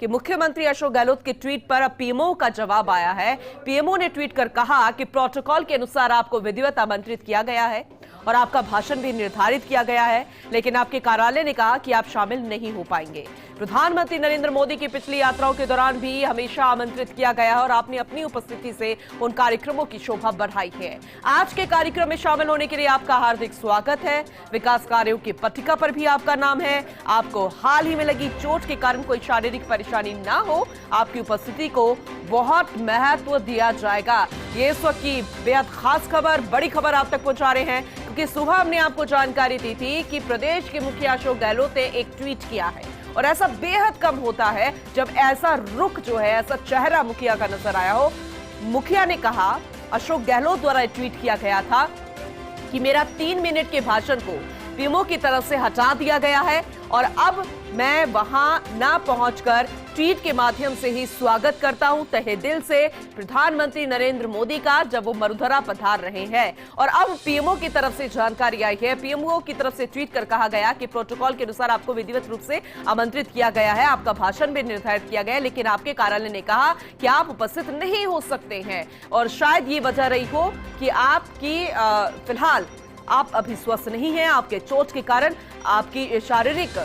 कि मुख्यमंत्री अशोक गहलोत के ट्वीट पर अब पीएमओ का जवाब आया है। पीएमओ ने ट्वीट कर कहा कि प्रोटोकॉल के अनुसार आपको विधिवत आमंत्रित किया गया है और आपका भाषण भी निर्धारित किया गया है, लेकिन आपके कार्यालय ने कहा कि आप शामिल नहीं हो पाएंगे। प्रधानमंत्री नरेंद्र मोदी की पिछली यात्राओं के दौरान भी हमेशा आमंत्रित किया गया है और आपने अपनी उपस्थिति से उन कार्यक्रमों की शोभा बढ़ाई है। आज के कार्यक्रम में शामिल होने के लिए आपका हार्दिक स्वागत है। विकास कार्यों की पट्टिका पर भी आपका नाम है। आपको हाल ही में लगी चोट के कारण कोई शारीरिक परेशानी ना हो, आपकी उपस्थिति को बहुत महत्व दिया जाएगा। ये इस वक्त की बेहद खास खबर, बड़ी खबर आप तक पहुंचा रहे हैं, क्योंकि सुबह हमने आपको जानकारी दी थी कि प्रदेश के मुखिया अशोक गहलोत ने एक ट्वीट किया है और ऐसा बेहद कम होता है जब ऐसा रुख जो है, ऐसा चेहरा मुखिया का नजर आया हो। मुखिया ने कहा, अशोक गहलोत द्वारा ट्वीट किया गया था कि मेरा 3 मिनट के भाषण को पीएमओ की तरफ से हटा दिया गया है और अब मैं वहां ना पहुंचकर ट्वीट के माध्यम से ही स्वागत करता हूं तहे दिल से प्रधानमंत्री नरेंद्र मोदी का, जब वो मरुधरा पधार रहे हैं। और अब पीएमओ की तरफ से जानकारी आई है, पीएमओ की तरफ से ट्वीट कर कहा गया कि प्रोटोकॉल के अनुसार आपको विधिवत रूप से आमंत्रित किया गया है, आपका भाषण भी निर्धारित किया गया है, लेकिन आपके कार्यालय ने कहा कि आप उपस्थित नहीं हो सकते हैं। और शायद ये वजह रही हो कि आपकी फिलहाल आप अभी स्वस्थ नहीं हैं, आपके चोट के कारण आपकी शारीरिक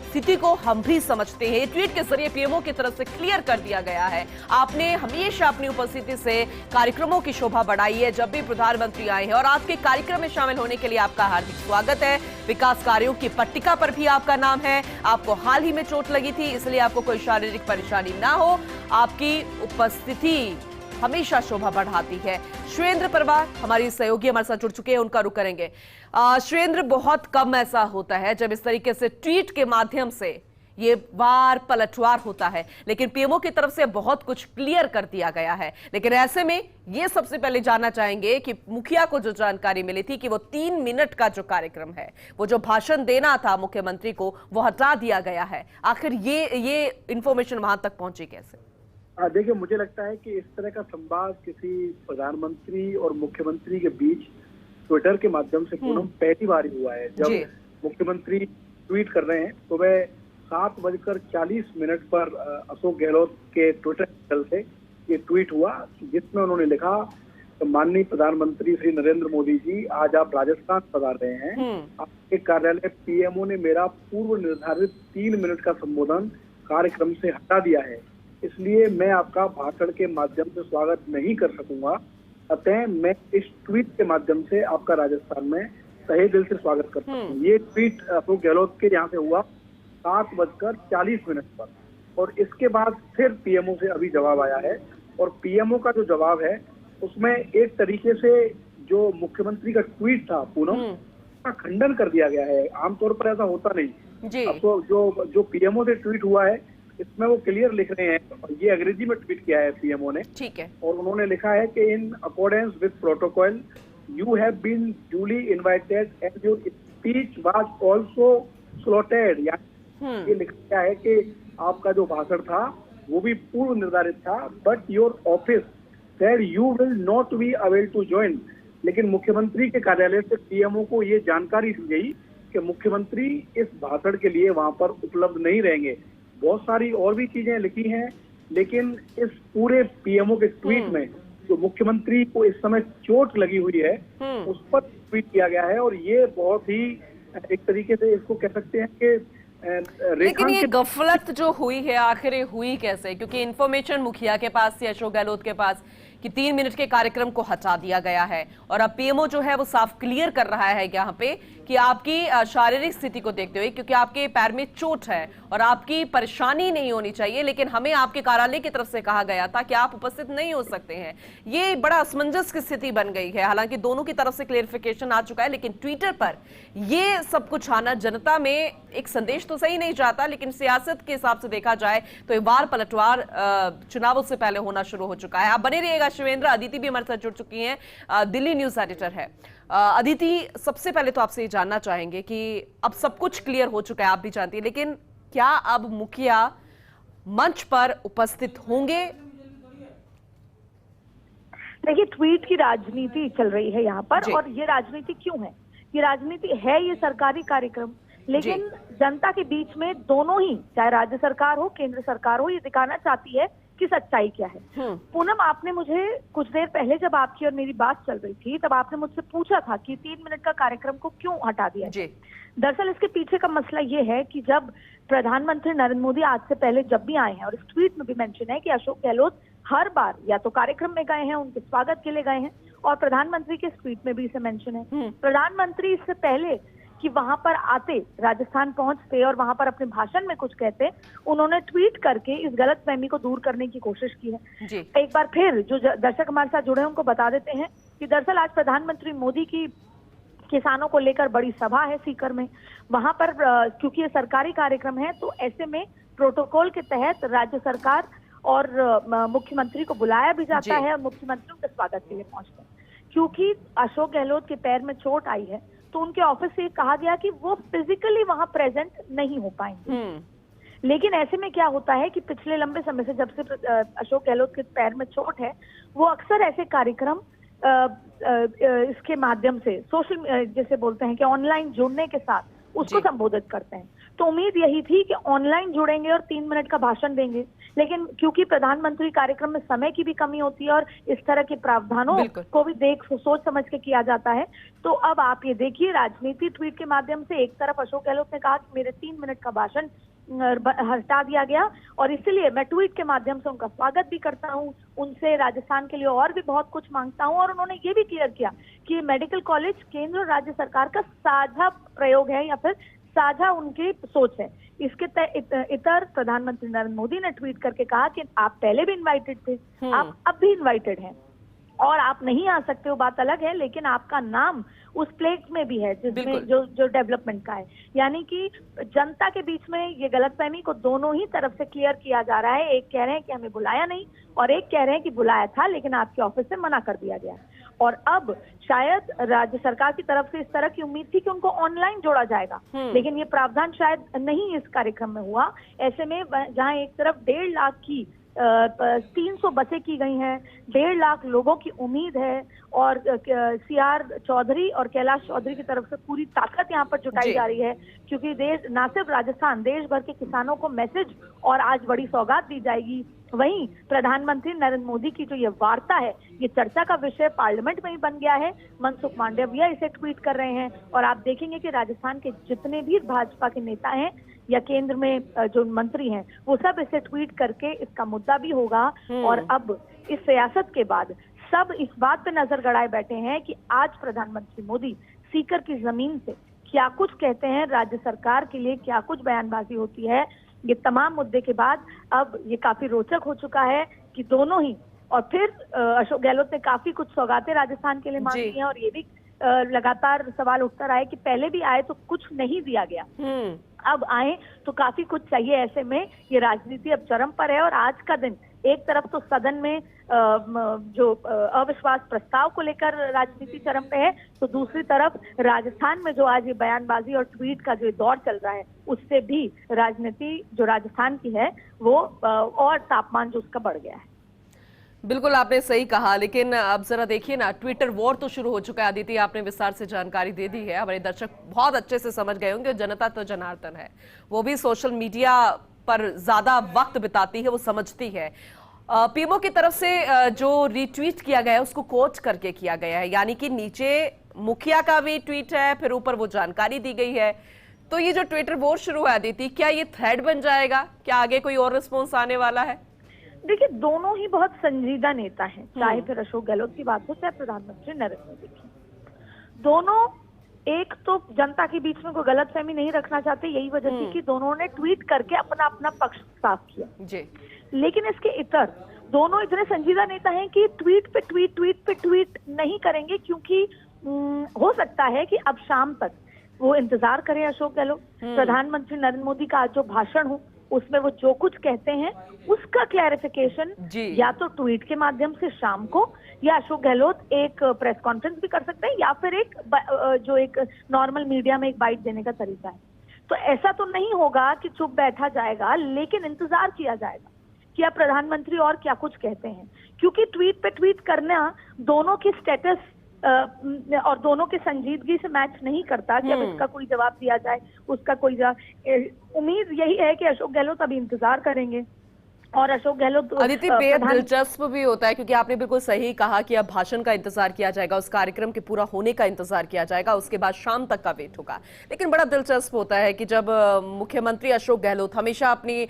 स्थिति को हम भी समझते हैं। ट्वीट के जरिए पीएमओ की तरफ से क्लियर कर दिया गया है, आपने हमेशा अपनी उपस्थिति से कार्यक्रमों की शोभा बढ़ाई है जब भी प्रधानमंत्री आए हैं और आज के कार्यक्रम में शामिल होने के लिए आपका हार्दिक स्वागत है। विकास कार्यों की पट्टिका पर भी आपका नाम है। आपको हाल ही में चोट लगी थी, इसलिए आपको कोई शारीरिक परेशानी ना हो, आपकी उपस्थिति हमेशा शोभा बढ़ाती है। श्वेंद्र परमार हमारी सहयोगी हमारे साथ जुड़ चुके हैं, उनका रुख करेंगे। श्वेंद्र, बहुत कम ऐसा होता है जब इस तरीके से ट्वीट के माध्यम से ये वार पलटवार होता है, लेकिन पीएमओ की तरफ से बहुत कुछ क्लियर कर दिया गया है। लेकिन ऐसे में ये सबसे पहले जानना चाहेंगे कि मुखिया को जो जानकारी मिली थी कि वो 3 मिनट का जो कार्यक्रम है, वो जो भाषण देना था मुख्यमंत्री को, वो हटा दिया गया है। आखिर ये इंफॉर्मेशन वहां तक पहुंची कैसे? देखिए, मुझे लगता है कि इस तरह का संवाद किसी प्रधानमंत्री और मुख्यमंत्री के बीच ट्विटर के माध्यम से पूनम पहली बार ही हुआ है। जब मुख्यमंत्री ट्वीट कर रहे हैं तो वह 7:40 पर अशोक गहलोत के ट्विटर हैंडल से ये ट्वीट हुआ, जिसमें उन्होंने लिखा, तो माननीय प्रधानमंत्री श्री नरेंद्र मोदी जी, आज आप राजस्थान पधार रहे हैं। आपके कार्यालय पीएमओ ने मेरा पूर्व निर्धारित 3 मिनट का संबोधन कार्यक्रम से हटा दिया है, इसलिए मैं आपका भाषण के माध्यम से स्वागत नहीं कर सकूंगा। अतः मैं इस ट्वीट के माध्यम से आपका राजस्थान में तहे दिल से स्वागत करता हूँ। ये ट्वीट अशोक गहलोत के यहाँ से हुआ 7:40 पर और इसके बाद फिर पीएमओ से अभी जवाब आया है और पीएमओ का जो जवाब है उसमें एक तरीके से जो मुख्यमंत्री का ट्वीट था पूनम, का खंडन कर दिया गया है। आमतौर पर ऐसा होता नहीं। अब तो जो पीएमओ से ट्वीट हुआ है इसमें वो क्लियर लिख रहे हैं, ये अंग्रेजी में ट्वीट किया है पीएमओ ने, ठीक है, और उन्होंने लिखा है कि in accordance with protocol you have been duly invited and your speech was also slotted. ये लिखा है कि आपका जो भाषण था वो भी पूर्व निर्धारित था, but your office said you will not be avail to join. लेकिन मुख्यमंत्री के कार्यालय से पीएमओ को ये जानकारी दी गई कि मुख्यमंत्री इस भाषण के लिए वहां पर उपलब्ध नहीं रहेंगे। बहुत सारी और भी चीजें लिखी हैं, लेकिन इस पूरे पीएमओ के ट्वीट में जो मुख्यमंत्री को इस समय चोट लगी हुई है उस पर ट्वीट किया गया है और ये बहुत ही एक तरीके से इसको कह सकते हैं कि लेकिन ये गफलत जो हुई है आखिर हुई कैसे? क्योंकि इंफॉर्मेशन मुखिया के पास थी, अशोक गहलोत के पास, कि 3 मिनट के कार्यक्रम को हटा दिया गया है और अब पीएमओ जो है वो साफ क्लियर कर रहा है यहाँ पे कि आपकी शारीरिक स्थिति को देखते हुए, क्योंकि आपके पैर में चोट है और आपकी परेशानी नहीं होनी चाहिए, लेकिन हमें आपके कार्यालय की तरफ से कहा गया था कि आप उपस्थित नहीं हो सकते हैं। ये बड़ा असमंजस की स्थिति बन गई है। हालांकि दोनों की तरफ से क्लियरिफिकेशन आ चुका है, लेकिन ट्विटर पर ये सब कुछ आना जनता में एक संदेश तो सही नहीं जाता, लेकिन सियासत के हिसाब से देखा जाए तो एक बार पलटवार चुनावों से पहले होना शुरू हो चुका है। आप बने रहिएगा शिवेंद्र। अदिति भी हमारे साथ जुड़ चुकी हैं, दिल्ली न्यूज एडिटर है। अदिति, सबसे पहले तो आपसे ये जानना चाहेंगे कि अब सब कुछ क्लियर हो चुका है, आप भी जानती हैं, लेकिन क्या अब मुखिया मंच पर उपस्थित होंगे? देखिए, ट्वीट की राजनीति चल रही है यहाँ पर, और ये राजनीति क्यों है? ये राजनीति है, ये सरकारी कार्यक्रम, लेकिन जनता के बीच में दोनों ही, चाहे राज्य सरकार हो केंद्र सरकार हो, ये दिखाना चाहती है कि सच्चाई क्या है। पूनम, आपने मुझे कुछ देर पहले जब आपकी और मेरी बात चल रही थी तब आपने मुझसे पूछा था कि 3 मिनट का कार्यक्रम को क्यों हटा दिया जाए। दरअसल इसके पीछे का मसला ये है कि जब प्रधानमंत्री नरेंद्र मोदी आज से पहले जब भी आए हैं, और इस ट्वीट में भी मेंशन है कि अशोक गहलोत हर बार या तो कार्यक्रम में गए हैं, उनके स्वागत के लिए गए हैं, और प्रधानमंत्री के ट्वीट में भी इसे मेंशन है। प्रधानमंत्री इससे पहले कि वहां पर आते, राजस्थान पहुंचते और वहां पर अपने भाषण में कुछ कहते, उन्होंने ट्वीट करके इस गलतफहमी को दूर करने की कोशिश की है। एक बार फिर जो दर्शक हमारे साथ जुड़े हैं उनको बता देते हैं कि दरअसल आज प्रधानमंत्री मोदी की किसानों को लेकर बड़ी सभा है सीकर में। वहां पर क्योंकि ये सरकारी कार्यक्रम है तो ऐसे में प्रोटोकॉल के तहत राज्य सरकार और मुख्यमंत्री को बुलाया भी जाता है और मुख्यमंत्री उनके स्वागत के लिए पहुंचते हैं। क्योंकि अशोक गहलोत के पैर में चोट आई है तो उनके ऑफिस से कहा गया कि वो फिजिकली वहां प्रेजेंट नहीं हो पाएंगे। लेकिन ऐसे में क्या होता है कि पिछले लंबे समय से, जब से अशोक गहलोत के पैर में चोट है, वो अक्सर ऐसे कार्यक्रम इसके माध्यम से सोशल, जैसे बोलते हैं कि ऑनलाइन जुड़ने के साथ उसको संबोधित करते हैं। तो उम्मीद यही थी कि ऑनलाइन जुड़ेंगे और 3 मिनट का भाषण देंगे, लेकिन क्योंकि प्रधानमंत्री कार्यक्रम में समय की भी कमी होती है और इस तरह के प्रावधानों को भी सोच समझ के किया जाता है, तो अब आप ये देखिए राजनीति ट्वीट के माध्यम से एक तरफ अशोक गहलोत ने कहा कि मेरे 3 मिनट का भाषण हटा दिया गया और इसलिए मैं ट्वीट के माध्यम से उनका स्वागत भी करता हूं, उनसे राजस्थान के लिए और भी बहुत कुछ मांगता हूं। और उन्होंने ये भी क्लियर किया कि मेडिकल कॉलेज केंद्र और राज्य सरकार का साझा प्रयोग है या फिर साझा उनकी सोच है। इसके इतर प्रधानमंत्री नरेंद्र मोदी ने ट्वीट करके कहा कि आप पहले भी इनवाइटेड थे, आप अब भी इनवाइटेड हैं और आप नहीं आ सकते हो बात अलग है, लेकिन आपका नाम उस प्लेट में भी है जिसमें जो डेवलपमेंट का है। यानी कि जनता के बीच में ये गलतफहमी को दोनों ही तरफ से क्लियर किया जा रहा है। एक कह रहे हैं कि हमें बुलाया नहीं और एक कह रहे हैं कि बुलाया था लेकिन आपके ऑफिस से मना कर दिया गया। और अब शायद राज्य सरकार की तरफ से इस तरह की उम्मीद थी कि उनको ऑनलाइन जोड़ा जाएगा, लेकिन ये प्रावधान शायद नहीं इस कार्यक्रम में हुआ। ऐसे में जहां एक तरफ 1.5 लाख की 300 बसें की गई हैं, 1.5 लाख लोगों की उम्मीद है और CR चौधरी और कैलाश चौधरी की तरफ से पूरी ताकत यहाँ पर जुटाई जा रही है, क्योंकि देश, ना सिर्फ राजस्थान, देश भर के किसानों को मैसेज और आज बड़ी सौगात दी जाएगी। वहीं प्रधानमंत्री नरेंद्र मोदी की जो ये वार्ता है, ये चर्चा का विषय पार्लियामेंट में ही बन गया है। मनसुख मांडविया इसे ट्वीट कर रहे हैं और आप देखेंगे कि राजस्थान के जितने भी भाजपा के नेता हैं या केंद्र में जो मंत्री हैं, वो सब इसे ट्वीट करके इसका मुद्दा भी होगा। और अब इस सियासत के बाद सब इस बात पे नजर गड़ाए बैठे हैं कि आज प्रधानमंत्री मोदी सीकर की जमीन से क्या कुछ कहते हैं, राज्य सरकार के लिए क्या कुछ बयानबाजी होती है। ये तमाम मुद्दे के बाद अब ये काफी रोचक हो चुका है कि दोनों ही, और फिर अशोक गहलोत ने काफी कुछ सौगातें राजस्थान के लिए मांगी हैं और ये भी लगातार सवाल उठता रहा है कि पहले भी आए तो कुछ नहीं दिया गया, अब आए तो काफी कुछ चाहिए। ऐसे में ये राजनीति अब चरम पर है और आज का दिन एक तरफ तो सदन में जो अविश्वास प्रस्ताव को लेकर राजनीति चरम पे है, तो दूसरी तरफ राजस्थान में जो आज ये बयानबाजी और ट्वीट का जो दौर चल रहा है, उससे भी राजनीति जो राजस्थान की है वो और तापमान जो उसका बढ़ गया है। बिल्कुल आपने सही कहा, लेकिन अब जरा देखिए ना, ट्विटर वॉर तो शुरू हो चुका है। अदिति, आपने विस्तार से जानकारी दे दी है, हमारे दर्शक बहुत अच्छे से समझ गए होंगे। जनता तो जनार्दन है, वो भी सोशल मीडिया पर ज्यादा वक्त बिताती है, वो समझती है। पीएमओ की तरफ से जो रीट्वीट किया गया है उसको कोच करके किया गया है, यानी कि नीचे मुखिया का भी ट्वीट है, फिर ऊपर वो जानकारी दी गई है। तो ये जो ट्विटर वॉर शुरू है अदिति, क्या ये थ्रेड बन जाएगा? क्या आगे कोई और रिस्पॉन्स आने वाला है? देखिए, दोनों ही बहुत संजीदा नेता हैं, चाहे फिर अशोक गहलोत की बात हो चाहे प्रधानमंत्री नरेंद्र मोदी की। दोनों एक तो जनता के बीच में कोई गलतफहमी नहीं रखना चाहते, यही वजह थी कि दोनों ने ट्वीट करके अपना अपना पक्ष साफ किया जी। लेकिन इसके इतर दोनों इतने संजीदा नेता हैं कि ट्वीट पे ट्वीट नहीं करेंगे, क्योंकि हो सकता है कि अब शाम तक वो इंतजार करें अशोक गहलोत। प्रधानमंत्री नरेंद्र मोदी का आज जो भाषण हो उसमें वो जो कुछ कहते हैं उसका क्लैरिफिकेशन या तो ट्वीट के माध्यम से शाम को, या अशोक गहलोत एक प्रेस कॉन्फ्रेंस भी कर सकते हैं, या फिर एक नॉर्मल मीडिया में एक बाइट देने का तरीका है। तो ऐसा तो नहीं होगा कि चुप बैठा जाएगा, लेकिन इंतजार किया जाएगा कि अब प्रधानमंत्री और क्या कुछ कहते हैं, क्योंकि ट्वीट पे ट्वीट करना दोनों की स्टेटस और दोनों के संजीदगी से मैच नहीं करता कि अब इसका कोई जवाब दिया जाए, उसका कोई जवाब। उम्मीद यही है कि अशोक गहलोत अभी इंतजार करेंगे और अशोक गहलोत अदिति, बेहद दिलचस्प भी होता है क्योंकि आपने बिल्कुल सही कहा कि अब भाषण का इंतजार किया जाएगा, उस कार्यक्रम के पूरा होने का इंतजार किया जाएगा, उसके बाद शाम तक का वेट होगा। लेकिन बड़ा दिलचस्प होता है कि जब मुख्यमंत्री अशोक गहलोत हमेशा अपनी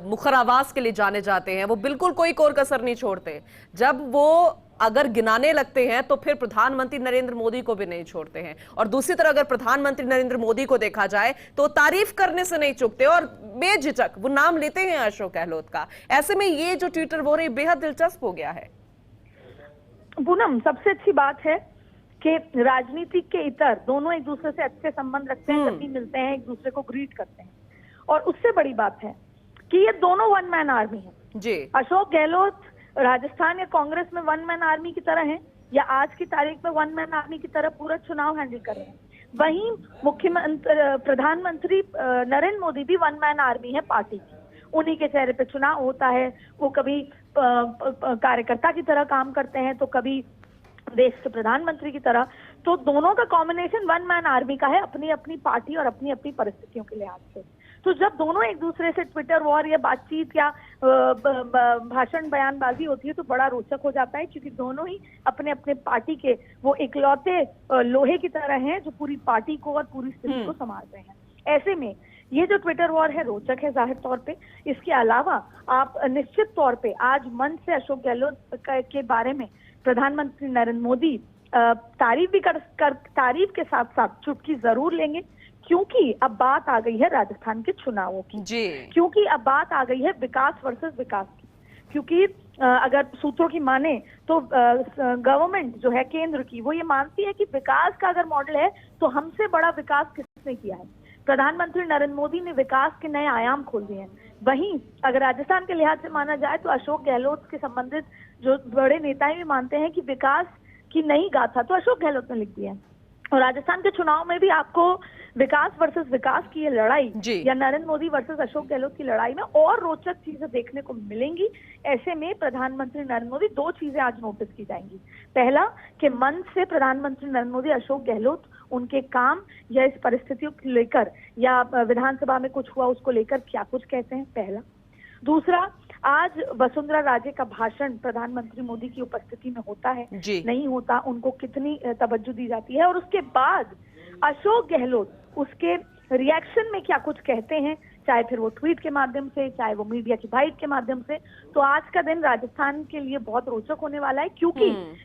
मुखर आवाज के लिए जाने जाते हैं, वो बिल्कुल कोई कोर कसर नहीं छोड़ते। जब वो अगर गिनाने लगते हैं तो फिर प्रधानमंत्री नरेंद्र मोदी को भी नहीं छोड़ते हैं, और दूसरी तरफ अगर प्रधानमंत्री नरेंद्र मोदी को देखा जाए तो तारीफ करने से नहीं चूकते और बेझिझक वो नाम लेते हैं अशोक गहलोत का। ऐसे में ये जो ट्विटर वो रही बेहद दिलचस्प हो गया है। पूनम, सबसे अच्छी बात है कि राजनीतिक के इतर दोनों एक दूसरे से अच्छे संबंध रखते हैं, जब भी मिलते हैं एक दूसरे को ग्रीट करते हैं। और उससे बड़ी बात है कि ये दोनों वन मैन आर्मी है जी। अशोक गहलोत राजस्थान या कांग्रेस में वन मैन आर्मी की तरह है, या आज की तारीख में वन मैन आर्मी की तरह पूरा चुनाव हैंडल कर रहे हैं। वहीं प्रधानमंत्री नरेंद्र मोदी भी वन मैन आर्मी है पार्टी की, उन्हीं के चेहरे पे चुनाव होता है। वो कभी कार्यकर्ता की तरह काम करते हैं तो कभी देश के प्रधानमंत्री की तरह। तो दोनों का कॉम्बिनेशन वन मैन आर्मी का है, अपनी अपनी पार्टी और अपनी अपनी परिस्थितियों के लिहाज से। तो जब दोनों एक दूसरे से ट्विटर वॉर या बातचीत या भाषण बयानबाजी होती है तो बड़ा रोचक हो जाता है, क्योंकि दोनों ही अपने अपने पार्टी के वो इकलौते लोहे की तरह हैं जो पूरी पार्टी को और पूरी स्थिति को संभाल रहे हैं। ऐसे में ये जो ट्विटर वॉर है रोचक है जाहिर तौर पे। इसके अलावा आप निश्चित तौर पे आज मन से अशोक गहलोत के बारे में प्रधानमंत्री नरेंद्र मोदी तारीफ भी तारीफ के साथ साथ चुटकी जरूर लेंगे, क्योंकि अब बात आ गई है राजस्थान के चुनावों की जी। क्योंकि अब बात आ गई है विकास वर्सेस विकास की। क्योंकि अगर सूत्रों की माने तो गवर्नमेंट जो है केंद्र की, वो ये मानती है कि विकास का अगर मॉडल है तो हमसे बड़ा विकास किसने किया है। प्रधानमंत्री नरेंद्र मोदी ने विकास के नए आयाम खोल दिए हैं। वहीं अगर राजस्थान के लिहाज से माना जाए तो अशोक गहलोत के संबंधित जो बड़े नेता भी मानते हैं कि विकास की नई गाथा तो अशोक गहलोत ने लिख दी है। और राजस्थान के चुनाव में भी आपको विकास वर्सेस विकास की ये लड़ाई या नरेंद्र मोदी वर्सेस अशोक गहलोत की लड़ाई में और रोचक चीजें देखने को मिलेंगी। ऐसे में प्रधानमंत्री नरेंद्र मोदी दो चीजें आज नोटिस की जाएंगी। पहला कि मन से प्रधानमंत्री नरेंद्र मोदी अशोक गहलोत उनके काम या इस परिस्थितियों को लेकर या विधानसभा में कुछ हुआ उसको लेकर क्या कुछ कहते हैं, पहला। दूसरा, आज वसुंधरा राजे का भाषण प्रधानमंत्री मोदी की उपस्थिति में होता है नहीं होता, उनको कितनी तवज्जो दी जाती है, और उसके बाद अशोक गहलोत उसके रिएक्शन में क्या कुछ कहते हैं, चाहे फिर वो ट्वीट के माध्यम से, चाहे वो मीडिया की बाइट के माध्यम से। तो आज का दिन राजस्थान के लिए बहुत रोचक होने वाला है, क्योंकि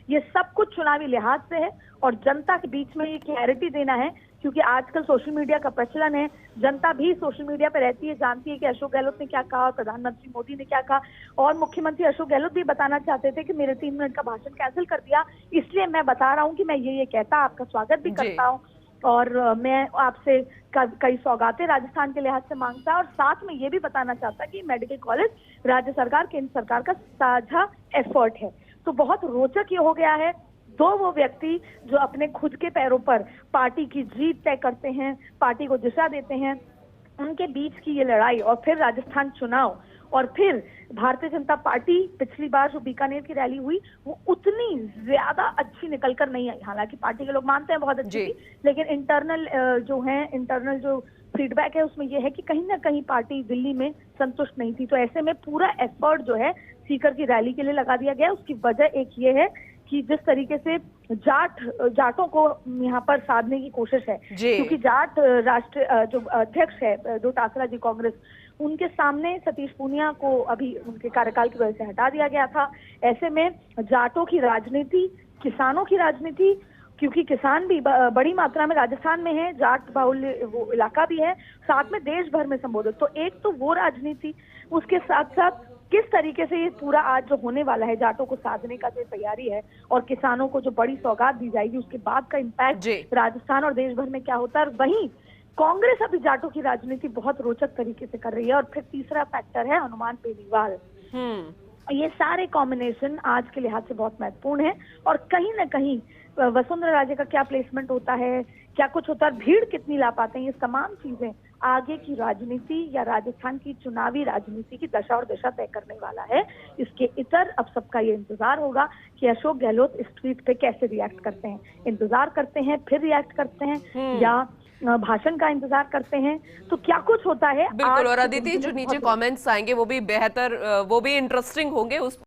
ये सब कुछ चुनावी लिहाज से है और जनता के बीच में ये क्लैरिटी देना है। क्योंकि आजकल सोशल मीडिया का प्रचलन है, जनता भी सोशल मीडिया पर रहती है, जानती है कि अशोक गहलोत ने क्या कहा, प्रधानमंत्री मोदी ने क्या कहा। और मुख्यमंत्री अशोक गहलोत भी बताना चाहते थे कि मेरे 3 मिनट का भाषण कैंसिल कर दिया, इसलिए मैं बता रहा हूँ कि मैं ये कहता, आपका स्वागत भी करता हूँ और मैं आपसे कई सौगातें राजस्थान के लिहाज से मांगता, और साथ में ये भी बताना चाहता कि मेडिकल कॉलेज राज्य सरकार केंद्र सरकार का साझा एफर्ट है। तो बहुत रोचक ये हो गया है। दो वो व्यक्ति जो अपने खुद के पैरों पर पार्टी की जीत तय करते हैं, पार्टी को दिशा देते हैं, उनके बीच की ये लड़ाई, और फिर राजस्थान चुनाव, और फिर भारतीय जनता पार्टी पिछली बार जो बीकानेर की रैली हुई वो उतनी ज्यादा अच्छी निकलकर नहीं आई। हालांकि पार्टी के लोग मानते हैं बहुत अच्छी थी, लेकिन इंटरनल जो फीडबैक है उसमें यह है कि कहीं ना कहीं पार्टी दिल्ली में संतुष्ट नहीं थी। तो ऐसे में पूरा एफर्ट जो है सीकर की रैली के लिए लगा दिया गया। उसकी वजह एक ये है कि जिस तरीके से जाटों को यहाँ पर साधने की कोशिश है, क्योंकि जाट राष्ट्र जो अध्यक्ष है डोटासरा जी कांग्रेस, उनके सामने सतीश पूनिया को अभी उनके कार्यकाल की वजह से हटा दिया गया था। ऐसे में जाटों की राजनीति, किसानों की राजनीति, क्योंकि किसान भी बड़ी मात्रा में राजस्थान में है, जाट बाहुल्य वो इलाका भी है, साथ में देश भर में संबोधित। तो एक तो वो राजनीति, उसके साथ साथ किस तरीके से ये पूरा आज जो होने वाला है जाटों को साधने का जो तैयारी है और किसानों को जो बड़ी सौगात दी जाएगी, उसके बाद का इम्पैक्ट राजस्थान और देश भर में क्या होता है। और वहीं कांग्रेस अभी जाटों की राजनीति बहुत रोचक तरीके से कर रही है। और फिर तीसरा फैक्टर है हनुमान बेनीवाल। ये सारे कॉम्बिनेशन आज के लिहाज से बहुत महत्वपूर्ण है। और कहीं ना कहीं वसुंधरा राजे का क्या प्लेसमेंट होता है, क्या कुछ होता है, भीड़ कितनी ला पाते हैं, ये तमाम चीजें आगे की राजनीति या राजस्थान की चुनावी राजनीति की दशा और दिशा तय करने वाला है। इसके इतर अब सबका ये इंतजार होगा कि अशोक गहलोत इस ट्वीट पे कैसे रिएक्ट करते हैं। इंतजार करते हैं, फिर रिएक्ट करते हैं, या भाषण का इंतजार करते हैं, तो क्या कुछ होता है। बिल्कुल, और अदिति जो नीचे कमेंट्स आएंगे वो भी बेहतर, वो भी इंटरेस्टिंग होंगे। उस